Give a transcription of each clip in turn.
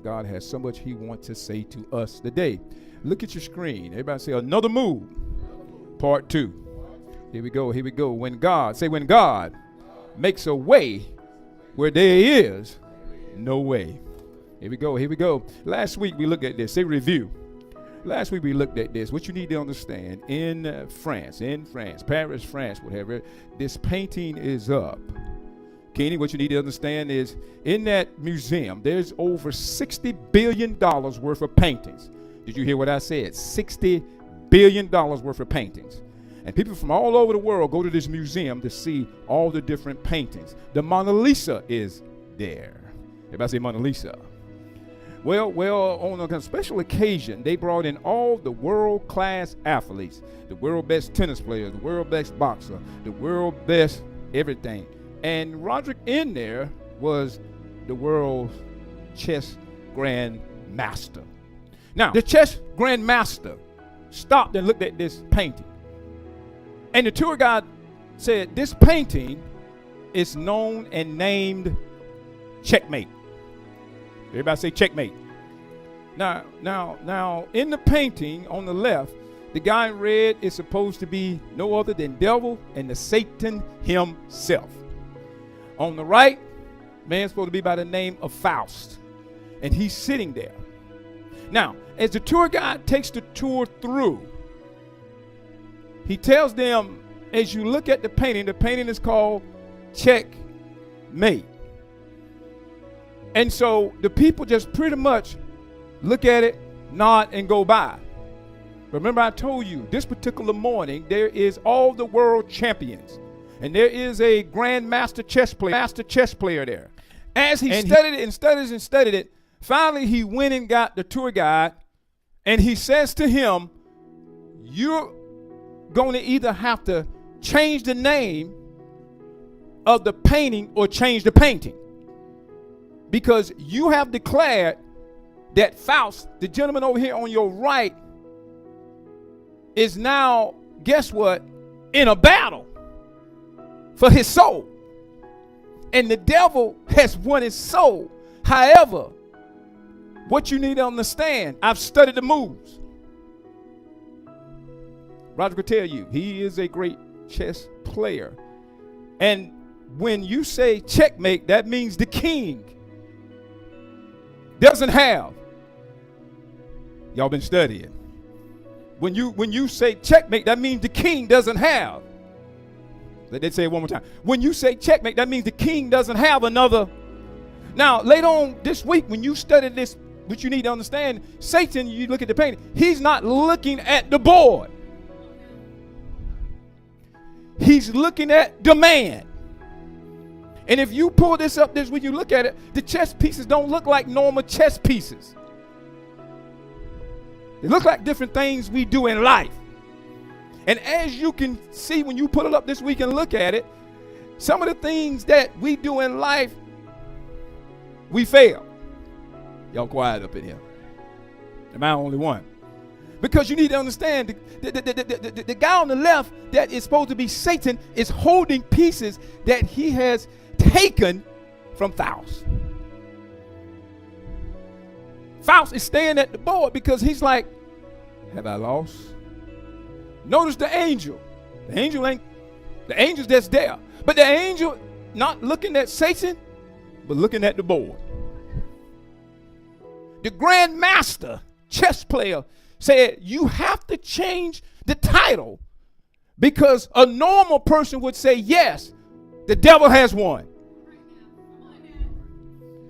God has so much he wants to say to us today. Look at your screen. Everybody say another move. Part 2. Here we go. Here we go. When God makes a way where there is no way. Here we go. Here we go. Last week we looked at this. Say review. Last week we looked at this. What you need to understand, in France, Paris, France, whatever, this painting is up. Kenny, what you need to understand is in that museum, there's over $60 billion worth of paintings. Did you hear what I said? $60 billion worth of paintings. And people from all over the world go to this museum to see all the different paintings. The Mona Lisa is there. Everybody say Mona Lisa. Well, on a special occasion, they brought in all the world-class athletes, the world best tennis players, the world best boxer, the world best everything. And Roderick in there was the world's chess grandmaster. Now, the chess grandmaster stopped and looked at this painting. And the tour guide said, this painting is known and named Checkmate. Everybody say checkmate. Now, in the painting on the left, the guy in red is supposed to be no other than devil and the Satan himself. On the right, man's supposed to be by the name of Faust. And he's sitting there. Now, as the tour guide takes the tour through, he tells them, as you look at the painting is called Checkmate. And so the people just pretty much look at it, nod, and go by. Remember I told you, this particular morning, there is all the world champions. And there is a grandmaster chess player there. As he studied it, finally he went and got the tour guide, and he says to him, you're going to either have to change the name of the painting or change the painting. Because you have declared that Faust, the gentleman over here on your right, is now, guess what, in a battle for his soul. And the devil has won his soul. However, what you need to understand, I've studied the moves. Roger could tell you, he is a great chess player. And when you say checkmate, that means the king doesn't have. Y'all been studying. When you say checkmate, that means the king doesn't have. Let's say it one more time. When you say checkmate, that means the king doesn't have another. Now, later on this week, when you study this, what you need to understand, Satan, you look at the painting, he's not looking at the board. He's looking at the man. And if you pull this up this when you look at it, the chess pieces don't look like normal chess pieces. They look like different things we do in life. And as you can see when you put it up this week and look at it, some of the things that we do in life, we fail. Y'all quiet up in here. Am I the only one? Because you need to understand, the guy on the left that is supposed to be Satan is holding pieces that he has taken from Faust. Faust is staying at the board because he's like, have I lost? Notice the angel. The angel's that's there. But the angel not looking at Satan, but looking at the board. The grandmaster chess player said, you have to change the title because a normal person would say, yes, the devil has won.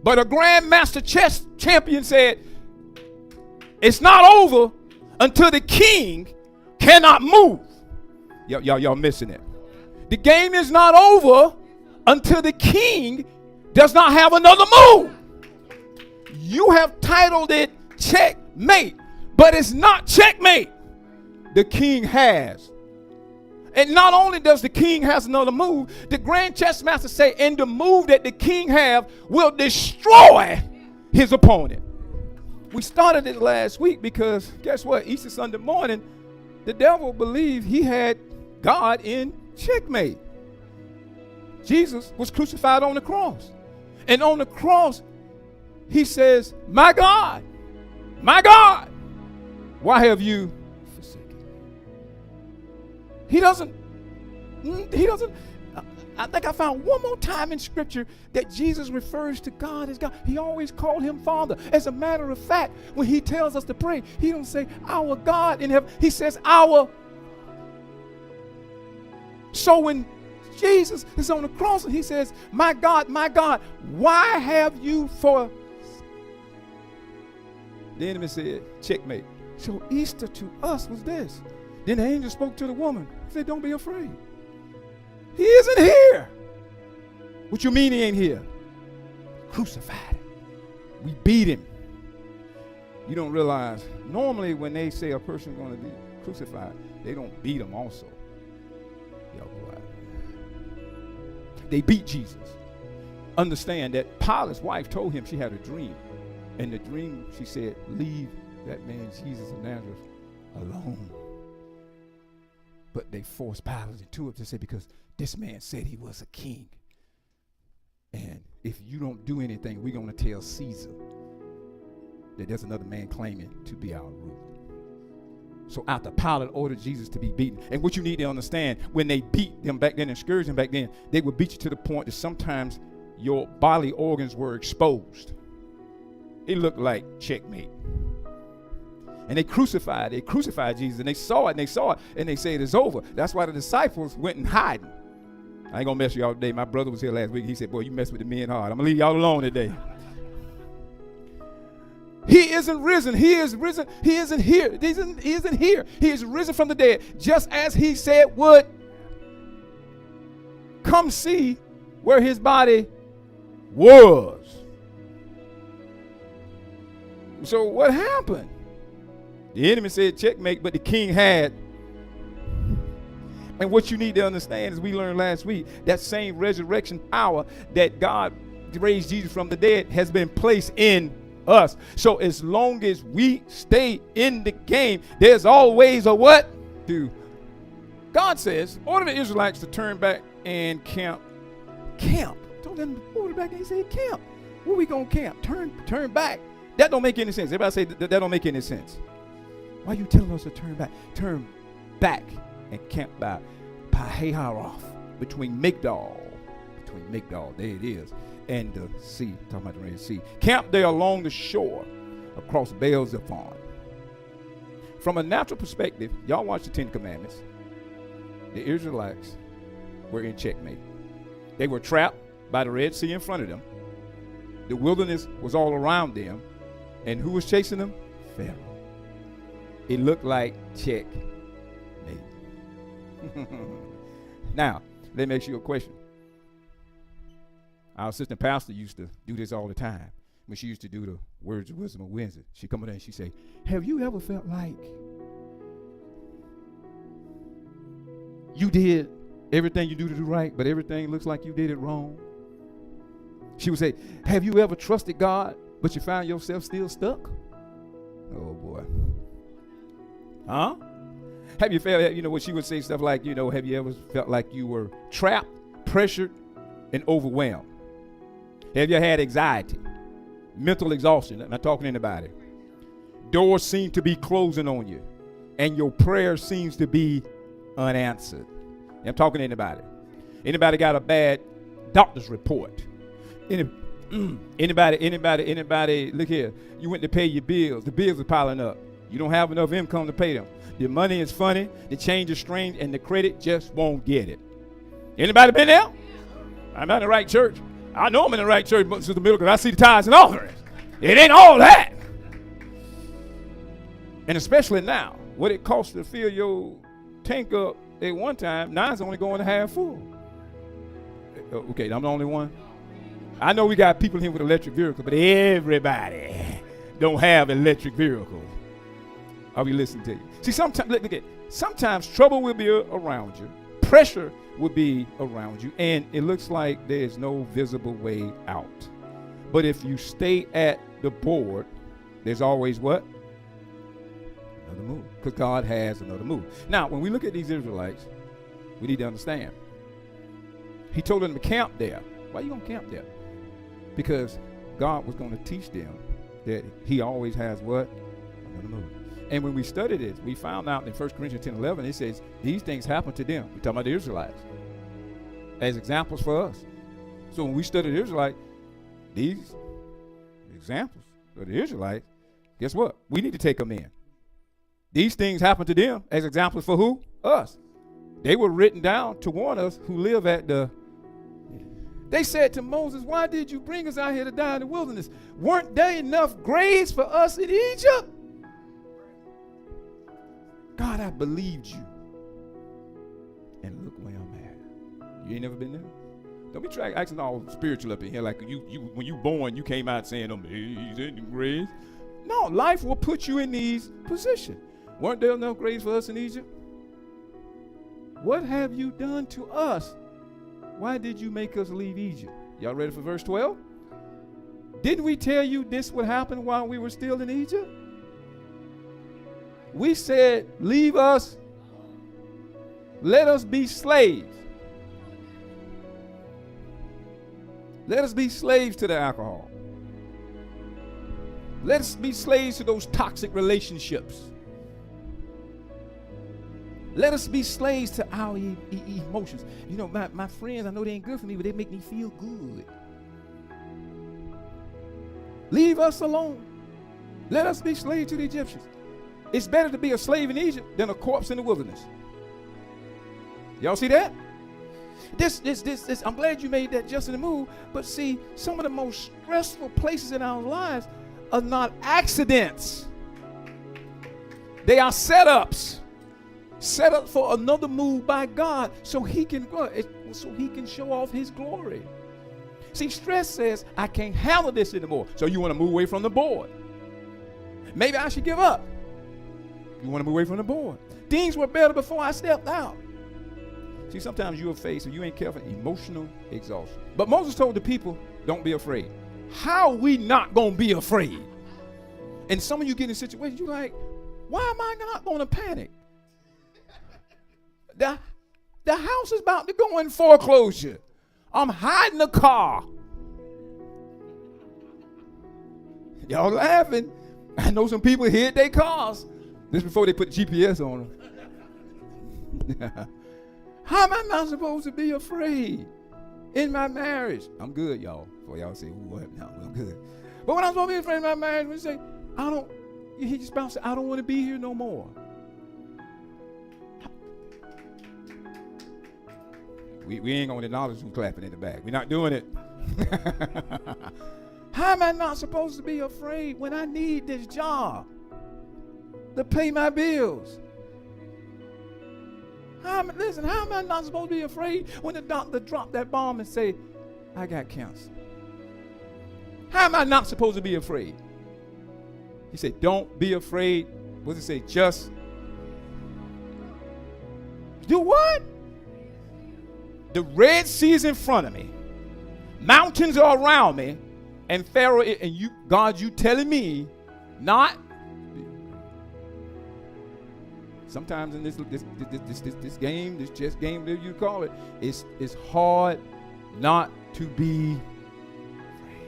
But a grandmaster chess champion said, it's not over until the king cannot move. Y'all missing it. The game is not over until the king does not have another move. You have titled it checkmate, but it's not checkmate. The king has. And not only does the king has another move, the grand chess master say, and the move that the king have will destroy his opponent. We started it last week because guess what? Easter Sunday morning, the devil believed he had God in checkmate. Jesus was crucified on the cross. And on the cross, he says, my God, why have you forsaken me? He doesn't, I think I found one more time in Scripture that Jesus refers to God as God. He always called him Father. As a matter of fact, when he tells us to pray, he don't say, our God in heaven. He says, our. So when Jesus is on the cross and he says, my God, why have you forsaken? The enemy said, checkmate. So Easter to us was this. Then the angel spoke to the woman. He said, don't be afraid. He isn't here. What you mean he ain't here? Crucified him. We beat him. You don't realize, normally when they say a person's going to be crucified, they don't beat him also. Y'all go out. They beat Jesus. Understand that Pilate's wife told him she had a dream. And the dream, she said, leave that man Jesus of Nazareth alone. But they forced Pilate into it to say, because this man said he was a king. And if you don't do anything, we're going to tell Caesar that there's another man claiming to be our ruler. So after Pilate ordered Jesus to be beaten, and what you need to understand, when they beat them back then and scourged them back then, they would beat you to the point that sometimes your bodily organs were exposed. It looked like checkmate. And they crucified Jesus, and they saw it, and they said it's over. That's why the disciples went and hiding. I ain't gonna mess with y'all today. My brother was here last week. He said, boy, you mess with the men hard. I'm gonna leave y'all alone today. He isn't risen. He is risen. He isn't here. He isn't here. He is risen from the dead, just as he said would. Come see where his body was. So what happened? The enemy said checkmate, but the king had. And what you need to understand, as we learned last week, that same resurrection power that God raised Jesus from the dead has been placed in us. So as long as we stay in the game, there's always a what? Do. God says, order the Israelites to turn back and camp. Camp. Told them to order back and he said camp. Where we gonna camp? Turn back. That don't make any sense. Everybody say that don't make any sense. Why are you telling us to turn back? Turn back and camp by Pihahiroth, between Migdal, there it is, and the sea, talking about the Red Sea. Camp there along the shore across Baal Zephon. From a natural perspective, y'all watch the Ten Commandments. The Israelites were in checkmate. They were trapped by the Red Sea in front of them. The wilderness was all around them. And who was chasing them? Pharaoh. It looked like checkmate. Now, let me ask you a question. Our assistant pastor used to do this all the time. When she used to do the Words of Wisdom on Wednesday, she'd come in there and she'd say, have you ever felt like you did everything you do to do right, but everything looks like you did it wrong? She would say, have you ever trusted God, but you found yourself still stuck? Oh, boy. Huh? Have you felt, what she would say, stuff like, have you ever felt like you were trapped, pressured, and overwhelmed? Have you had anxiety, mental exhaustion? I'm not talking to anybody. Doors seem to be closing on you, and your prayer seems to be unanswered. I'm talking to anybody. Anybody got a bad doctor's report? Anybody, look here. You went to pay your bills. The bills are piling up. You don't have enough income to pay them. The money is funny, the change is strange, and the credit just won't get it. Anybody been there? I'm not in the right church. I know I'm in the right church, but Sister Middle, because I see the tithes and offerings. It ain't all that. And especially now, what it costs to fill your tank up at one time, now it's only going to half full. Okay, I'm the only one. I know we got people here with electric vehicles, but everybody don't have electric vehicles. I'll be listening to you. See, sometimes trouble will be around you. Pressure will be around you. And it looks like there's no visible way out. But if you stay at the board, there's always what? Another move. Because God has another move. Now, when we look at these Israelites, we need to understand. He told them to camp there. Why are you going to camp there? Because God was going to teach them that he always has what? Another move. And when we studied it, we found out in 1 Corinthians 10:11, it says, these things happen to them. We're talking about the Israelites. As examples for us. So when we study the Israelites, these examples of the Israelites, guess what? We need to take them in. These things happen to them as examples for who? Us. They were written down to warn us who live at the... They said to Moses, why did you bring us out here to die in the wilderness? Weren't there enough graves for us in Egypt? God, I believed you. And look where I'm at. You ain't never been there? Don't be trying acting all spiritual up in here like you when you born, you came out saying, amazing grace. No, life will put you in these positions. Weren't there enough graves for us in Egypt? What have you done to us? Why did you make us leave Egypt? Y'all ready for verse 12? Didn't we tell you this would happen while we were still in Egypt? We said, leave us. Let us be slaves. Let us be slaves to the alcohol. Let us be slaves to those toxic relationships. Let us be slaves to our emotions. You know, my friends, I know they ain't good for me, but they make me feel good. Leave us alone. Let us be slaves to the Egyptians. It's better to be a slave in Egypt than a corpse in the wilderness. Y'all see that? This, I'm glad you made that just in the move. But see, some of the most stressful places in our lives are not accidents. They are setups. Set up for another move by God so he can show off his glory. See, stress says, I can't handle this anymore. So you want to move away from the board. Maybe I should give up. You want to move away from the board. Things were better before I stepped out. See, sometimes you'll face, if you ain't careful, emotional exhaustion. But Moses told the people, don't be afraid. How are we not going to be afraid? And some of you get in situations, you're like, why am I not going to panic? The house is about to go in foreclosure. I'm hiding the car. Y'all laughing. I know some people hid their cars. This before they put GPS on them. How am I not supposed to be afraid in my marriage? I'm good, y'all. Before y'all say, what? No, I'm good. But when I'm supposed to be afraid in my marriage, when you say, you hear your spouse say, I don't want to be here no more. We ain't going to acknowledge who's clapping in the back. We're not doing it. How am I not supposed to be afraid when I need this job to pay my bills? How am I not supposed to be afraid when the doctor dropped that bomb and say, I got cancer? How am I not supposed to be afraid? He said, don't be afraid. What does it say? Just do what? The Red Sea is in front of me. Mountains are around me. And Pharaoh, and you, God, you telling me not. Sometimes in this game, this chess game, whatever you call it, it's hard not to be afraid.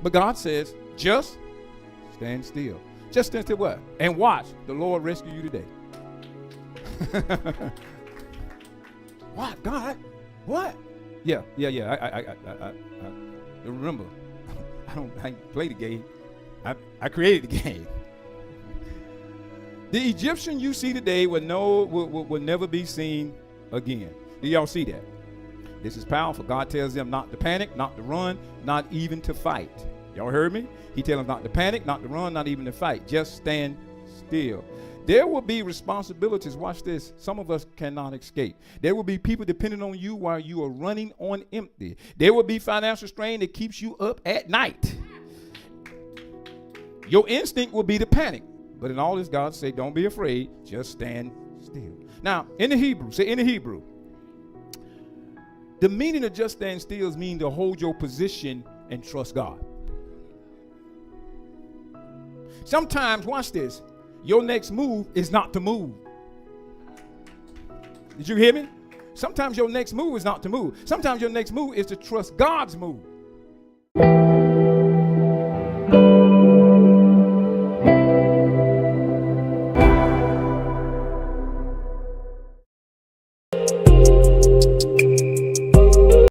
But God says, just stand still. Just stand still what? And watch the Lord rescue you today. What? God? What? Yeah. I remember, I play the game. I created the game. The Egyptian you see today will never be seen again. Do y'all see that? This is powerful. God tells them not to panic, not to run, not even to fight. Y'all heard me? He tells them not to panic, not to run, not even to fight. Just stand still. There will be responsibilities. Watch this. Some of us cannot escape. There will be people depending on you while you are running on empty. There will be financial strain that keeps you up at night. Your instinct will be to panic. But in all this, God say, don't be afraid. Just stand still. Now, in the Hebrew, say in the Hebrew, the meaning of just stand still means to hold your position and trust God. Sometimes, watch this, your next move is not to move. Did you hear me? Sometimes your next move is not to move. Sometimes your next move is to trust God's move.